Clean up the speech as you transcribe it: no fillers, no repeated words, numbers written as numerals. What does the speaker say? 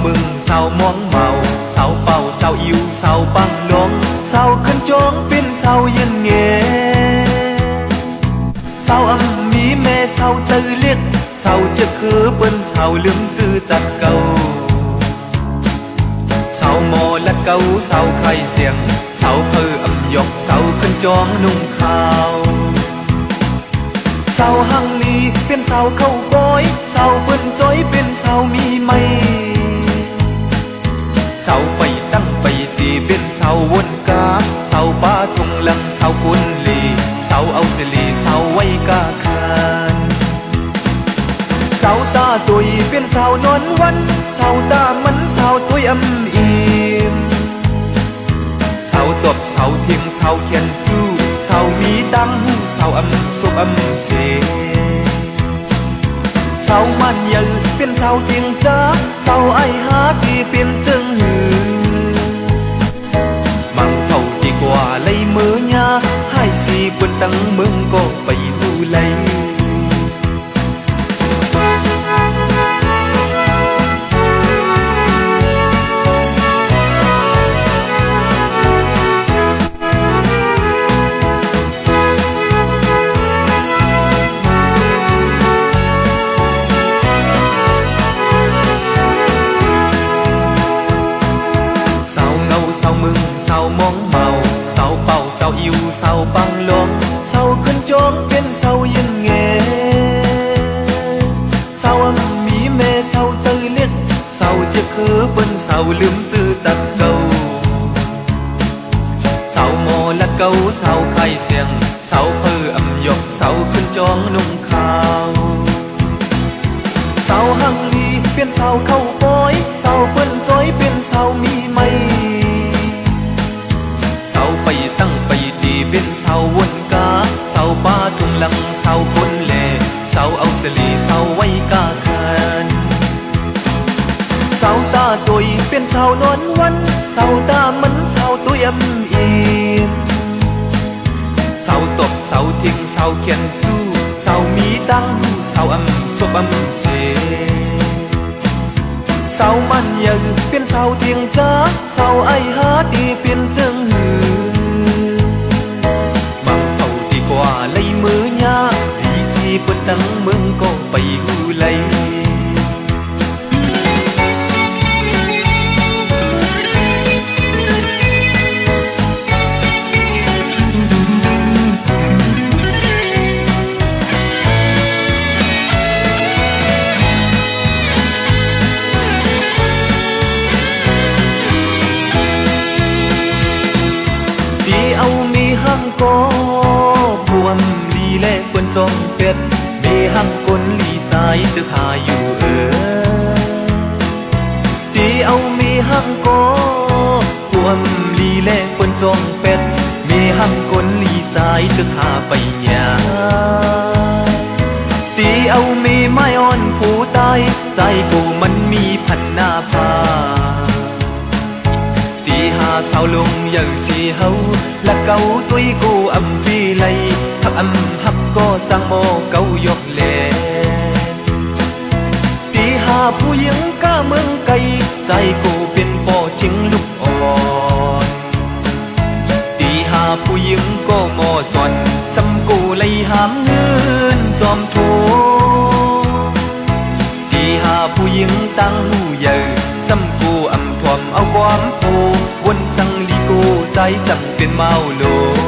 mừng sao món màu sao bao sao yêu sao băng loáng sao khấn chóng bên sao yên nghe sao âm mí mê sao chơi liếc sao chất khứ bên sao lương dư chặt cầu sao mò lát câu sao khai xiềng sao thơ âm dọc sao khấn chóng nung khao sao hăng ly bên sao khâu bói sao vươn chói bên sao mi mây sao phải tăng bày tì bên sao quân cá sao ba thùng lăng sao cuốn lì sao âu xì lì sao quay ca khan sao ta tuổi bên sao non văn sao ta mẫn sao tuổi âm im sao tuộc sao thiêng sao thiên chu sao mi tăng sao âm sụp âm xê sao man nhờ bên sao tiếng cha sao ai hát thì bên chân hừ mang thầu thì qua lấy mơ nha hai si quân tăng mừng có bày tu lấy sao món màu sao bao sao yêu sao băng loáng sao khấn chóng bên sao yên nghe sao âm mí mê sao chơi liếc sao chiếc khứ bên sao lướm dư chặt cầu sao mò lát câu sao khai xiềng sao phơ âm dọc sao khấn chóng nung khao sao hăng ly bên sao khâu bói sao vươn chói bên sao mi mây sao bay tăng bay đi bên sao quân cá sao ba thùng lăng sao cuốn lệ sao âu xì lì sao quay ca khan sao ta tuổi bên sao non văn sao ta mẫn sao tuổi âm im sao tộc sao thiêng sao thiên chu sao mi tăng sao âm sụp âm xê sao man nhờ bên sao tiếng cha sao ai hát đi bên chân hừ bằng thầu đi qua lấy mơ nha đi si bên tăng mừng có bày hư lấy có buồn đi lệ quân trong tuyết để hăng quân ly trái từ hà yêu ơ tí âu mi hăng có buồn đi lệ quân trong tuyết để hăng quân ly trái từ hà bay nhà tí âu mi mai on phú tai trái cô mình mi phần na pha hà sao lung giờ si hấu là câu tuy cô âm vi lây hắc âm hắc có trang mô câu dọc lệ tí hà phu những ca mương cây trái cô bên bò chính lúc on tí hà phu những cô mò giòn xăm cô lấy hám ngân dòm thô tí hà phu những tăng hù giờ xăm cô âm thòm áo quám phô quân sang ly cô trái chẳng tiền mau lô